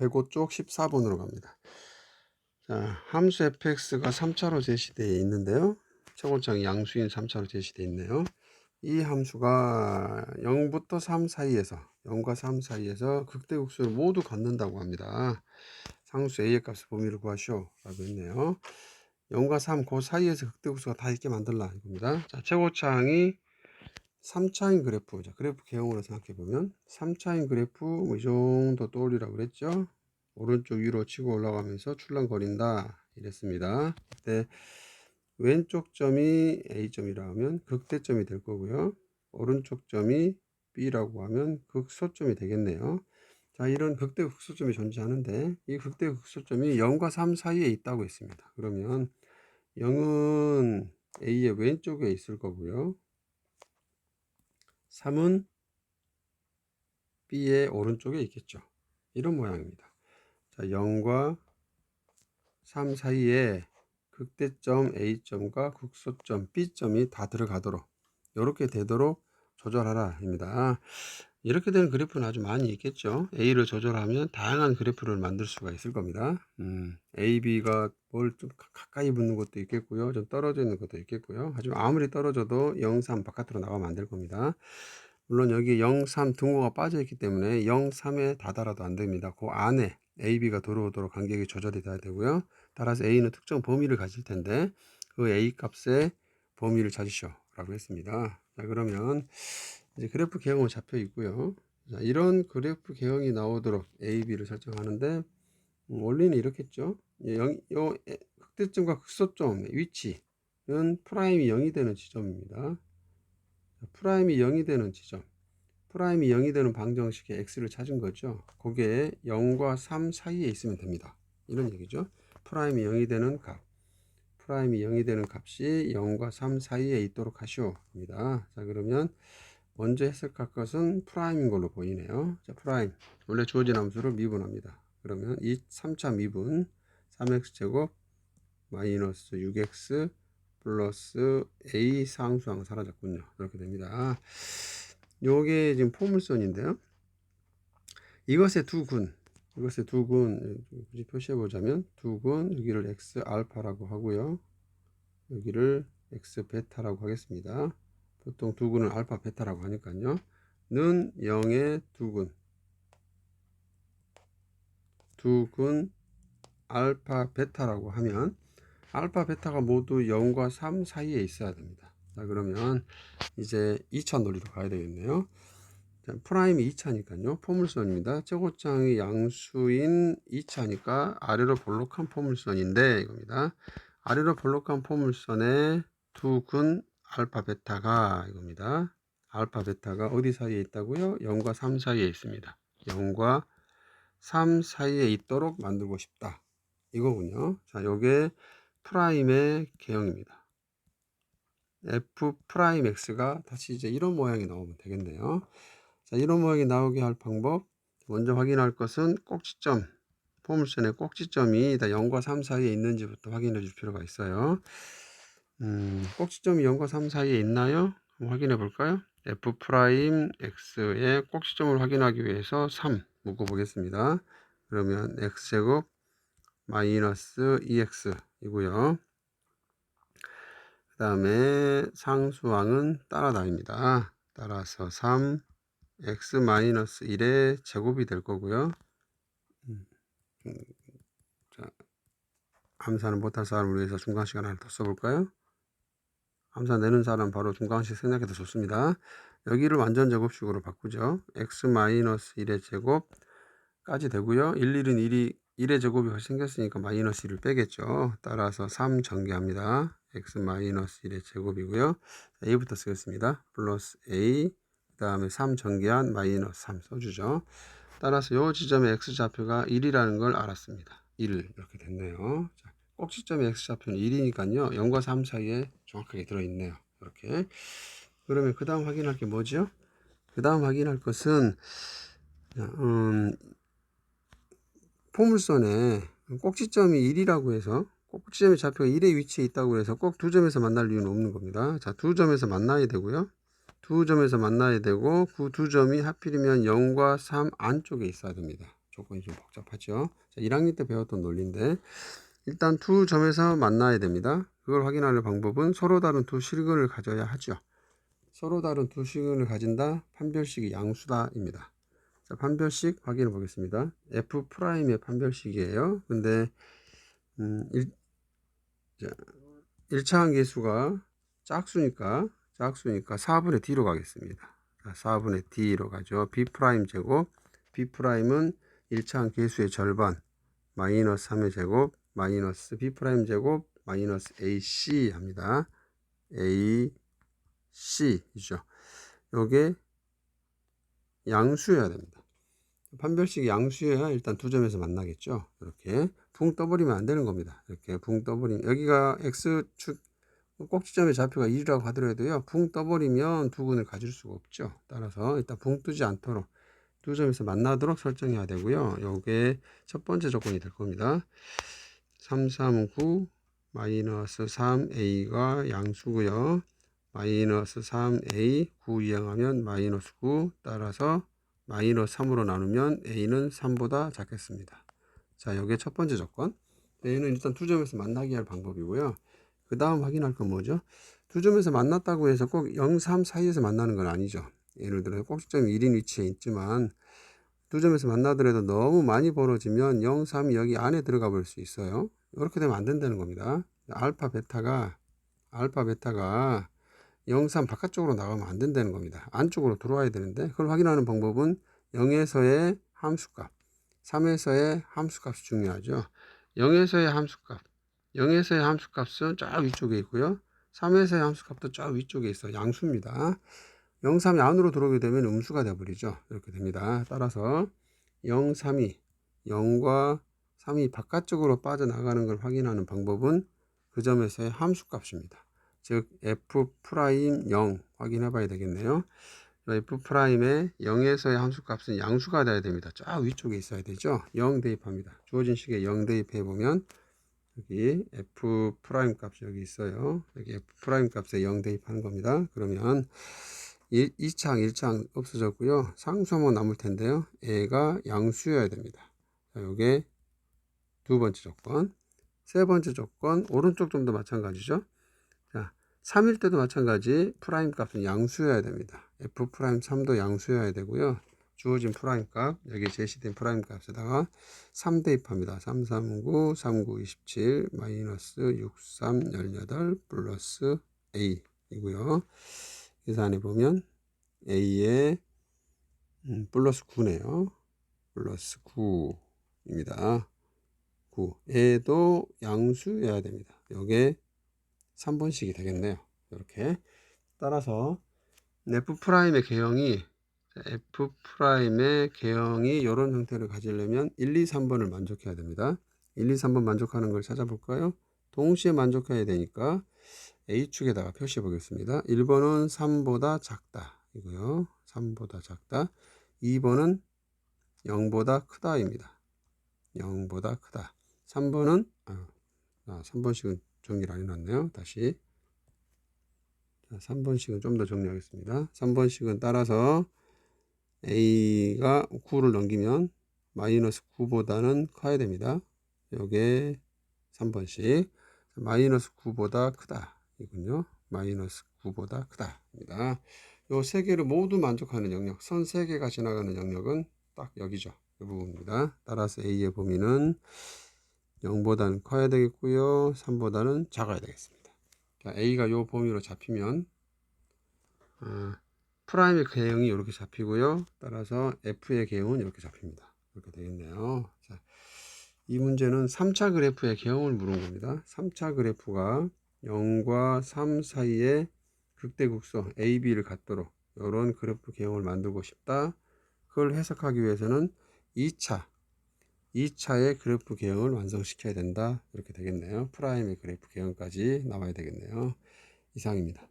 105쪽 14번으로 갑니다. 자, 함수 fx가 3차로 제시되어 있는데요. 최고창이 양수인 3차로 제시되어 있네요. 이 함수가 0부터 3 사이에서 0과 3 사이에서 극대극소를 모두 갖는다고 합니다. 상수 a의 값의 범위를 구하시오 라고 했네요. 0과 3 그 사이에서 극대극소가 다 있게 만들라 이겁니다. 자, 최고창이 3차인 그래프, 자, 그래프 개형으로 생각해 보면 3차인 그래프 뭐 이 정도 떠올리라고 그랬죠. 오른쪽 위로 치고 올라가면서 출렁거린다 이랬습니다. 그때 왼쪽 점이 A점이라 하면 극대점이 될 거고요. 오른쪽 점이 B라고 하면 극소점이 되겠네요. 자, 이런 극대 극소점이 존재하는데 이 극대 극소점이 0과 3 사이에 있다고 했습니다. 그러면 0은 A의 왼쪽에 있을 거고요. 3은 B의 오른쪽에 있겠죠. 이런 모양입니다. 자, 0과 3 사이에 극대점 A점과 극소점 B점이 다 들어가도록 이렇게 되도록 조절하라 입니다. 이렇게 되는 그래프는 아주 많이 있겠죠. A를 조절하면 다양한 그래프를 만들 수가 있을 겁니다. A, B가 뭘 좀 가까이 붙는 것도 있겠고요. 좀 떨어져 있는 것도 있겠고요. 하지만 아무리 떨어져도 0, 3 바깥으로 나가면 안 될 겁니다. 물론 여기 0, 3 등호가 빠져 있기 때문에 0, 3에 다다라도 안 됩니다. 그 안에 A, B가 들어오도록 간격이 조절이 돼야 되고요. 따라서 A는 특정 범위를 가질 텐데 그 A 값의 범위를 찾으시오 라고 했습니다. 자, 그러면 이제 그래프 개형은 잡혀 있고요. 자, 이런 그래프 개형이 나오도록 A, B를 설정하는데 원리는 이렇겠죠. 요 극대점과 극소점의 위치는 프라임이 0이 되는 지점입니다. 프라임이 0이 되는 지점, 프라임이 0이 되는 방정식의 x를 찾은 거죠. 거기에 0과 3 사이에 있으면 됩니다. 이런 얘기죠. 프라임이 0이 되는 값, 프라임이 0이 되는 값이 0과 3 사이에 있도록 하시오 입니다. 자, 그러면 먼저 해석할 것은 프라임인 걸로 보이네요. 자, 프라임, 원래 주어진 함수를 미분합니다. 그러면 이 3차 미분 3x제곱 마이너스 6x 플러스 a 상수항 사라졌군요. 이렇게 됩니다. 요게 지금 포물선인데요. 이것의 두 군 굳이 표시해 보자면 두 군, 여기를 x 알파라고 하고요. 여기를 x 베타라고 하겠습니다. 보통 두 군은 알파 베타라고 하니까요. 는 0의 두 군 알파 베타라고 하면 알파 베타가 모두 0과 3 사이에 있어야 됩니다. 자, 그러면 이제 2차 논리로 가야 되겠네요. 자, 프라임이 2차니까요. 포물선입니다. 최고창이 양수인 2차니까 아래로 볼록한 포물선인데 이겁니다. 아래로 볼록한 포물선의 두 군 알파 베타가 이겁니다. 알파 베타가 어디 사이에 있다고요? 0과 3 사이에 있습니다. 0과 3 사이에 있도록 만들고 싶다. 이거군요. 자, 요게 프라임의 개형입니다. f 프라임 x가 다시 이제 이런 모양이 나오면 되겠네요. 자, 이런 모양이 나오게 할 방법, 먼저 확인할 것은 꼭지점, 포물선의 꼭지점이 다 0과 3 사이에 있는지부터 확인해 줄 필요가 있어요. 꼭지점이 0과 3 사이에 있나요? 한번 확인해 볼까요? f 프라임 x의 꼭지점을 확인하기 위해서 3 묶어 보겠습니다. 그러면 x제곱 마이너스 2x 이고요. 그 다음에 상수항은 따라다닙니다. 따라서 3 x 마이너스 1의 제곱이 될 거고요. 자, 함수는 못할 사람을 위해서 중간식 하나 더 써볼까요? 함수 내는 사람 바로 중간식 생략해도 좋습니다. 여기를 완전 제곱식으로 바꾸죠. x 마이너스 1의 제곱까지 되고요. 1의 제곱이 훨씬 생겼으니까 마이너스 1을 빼겠죠. 따라서 3 전개합니다. x 마이너스 1의 제곱이고요. a부터 쓰겠습니다. 플러스 a, 그 다음에 3 전개한 마이너스 3 써주죠. 따라서 이 지점의 x좌표가 1이라는 걸 알았습니다. 1 이렇게 됐네요. 자, 꼭지점의 x좌표는 1이니까요. 0과 3 사이에 정확하게 들어있네요. 이렇게. 그러면 그 다음 확인할 게 뭐죠? 그 다음 확인할 것은 포물선에 꼭지점이 1이라고 해서 꼭지점의 좌표가 1의 위치에 있다고 해서 꼭 두 점에서 만날 이유는 없는 겁니다. 자, 두 점에서 만나야 되고요. 두 점에서 만나야 되고 그 두 점이 하필이면 0과 3 안쪽에 있어야 됩니다. 조건이 좀 복잡하죠. 자, 1학년 때 배웠던 논리인데 일단 두 점에서 만나야 됩니다. 그걸 확인하는 방법은 서로 다른 두 실근을 가져야 하죠. 서로 다른 두 실근을 가진다. 판별식이 양수다입니다. 자, 판별식 확인해 보겠습니다. F'의 판별식이에요. 근데 1차항 계수가 짝수니까 4분의 D로 가겠습니다. 자, 4분의 D로 가죠. B' 제곱, B'은 1차항 계수의 절반, 마이너스 3의 제곱, 마이너스 B' 제곱, 마이너스 AC 합니다. AC이죠. 요게 양수여야 됩니다. 판별식이 양수여야 일단 두 점에서 만나겠죠. 이렇게 붕 떠버리면 안 되는 겁니다. 이렇게 붕 떠버리면 여기가 X축 꼭지점의 좌표가 1이라고 하더라도요. 붕 떠버리면 두 근을 가질 수가 없죠. 따라서 일단 붕 뜨지 않도록 두 점에서 만나도록 설정해야 되고요. 요게 첫 번째 조건이 될 겁니다. 339 마이너스 3a가 양수고요. 마이너스 3a 9 이항하면 마이너스 9 따라서 마이너스 3으로 나누면 a는 3보다 작겠습니다. 자, 요게 첫 번째 조건. a는 일단 두 점에서 만나게 할 방법이고요. 그 다음 확인할 건 뭐죠? 두 점에서 만났다고 해서 꼭 0, 3 사이에서 만나는 건 아니죠. 예를 들어 꼭지점이 1인 위치에 있지만 두 점에서 만나더라도 너무 많이 벌어지면 0, 3이 여기 안에 들어가 볼 수 있어요. 이렇게 되면 안 된다는 겁니다. 알파, 베타가 0, 3 바깥쪽으로 나가면 안 된다는 겁니다. 안쪽으로 들어와야 되는데 그걸 확인하는 방법은 0에서의 함수값, 3에서의 함수값이 중요하죠. 0에서의 함수값은 쫙 위쪽에 있고요. 3에서의 함수값도 쫙 위쪽에 있어. 양수입니다. 0, 3이 안으로 들어오게 되면 음수가 되어버리죠. 이렇게 됩니다. 따라서 0, 3이 0과 3이 바깥쪽으로 빠져나가는 걸 확인하는 방법은 그 점에서의 함수값입니다. 즉 F'0 확인해 봐야 되겠네요. F'의 0에서의 함수값은 양수가 돼야 됩니다. 쫙 위쪽에 있어야 되죠. 0 대입합니다. 주어진 식에 0 대입해 보면 여기 F' 값이 여기 있어요. 여기 F' 값에 0 대입하는 겁니다. 그러면 1창 없어졌고요. 상수만 남을 텐데요. 얘가 양수여야 됩니다. 자, 요게 두 번째 조건. 세 번째 조건, 오른쪽 점도 마찬가지죠. 자, 3일 때도 마찬가지 프라임 값은 양수여야 됩니다. F'3도 양수여야 되고요. 주어진 프라임 값, 여기 제시된 프라임 값에다가 3 대입합니다. 3, 3, 9, 3, 9, 27, 마이너스 6, 3, 18, 플러스 A 이고요. 계산해 보면 A에 플러스 9네요. 플러스 9입니다. 9. 얘도 양수여야 됩니다. 요게 3번씩이 되겠네요. 이렇게 따라서 F'의 개형이 이런 형태를 가지려면 1, 2, 3번을 만족해야 됩니다. 1, 2, 3번 만족하는 걸 찾아볼까요? 동시에 만족해야 되니까 A축에다가 표시해 보겠습니다. 1번은 3보다 작다 이고요. 3보다 작다. 2번은 0보다 크다 입니다. 0보다 크다. 3번은 3번씩은 정리를 안 해놨네요. 다시 3번씩은 좀 더 정리하겠습니다. 3번씩은 따라서 A가 9를 넘기면 마이너스 9보다는 커야 됩니다. 요게 3번씩 마이너스 9보다 크다 이군요. 마이너스 9보다 크다 입니다. 요 세 개를 모두 만족하는 영역, 선 세 개가 지나가는 영역은 딱 여기죠. 이 부분입니다. 따라서 A의 범위는 0보다는 커야 되겠고요. 3보다는 작아야 되겠습니다. 자, A가 요 범위로 잡히면 프라임의 개형이 이렇게 잡히고요. 따라서 F의 개형은 이렇게 잡힙니다. 이렇게 되겠네요. 자, 이 문제는 3차 그래프의 개형을 물은 겁니다. 3차 그래프가 0과 3 사이에 극대극소 AB를 갖도록 이런 그래프 개형을 만들고 싶다. 그걸 해석하기 위해서는 2차의 그래프 개형을 완성시켜야 된다. 이렇게 되겠네요. 프라임의 그래프 개형까지 나와야 되겠네요. 이상입니다.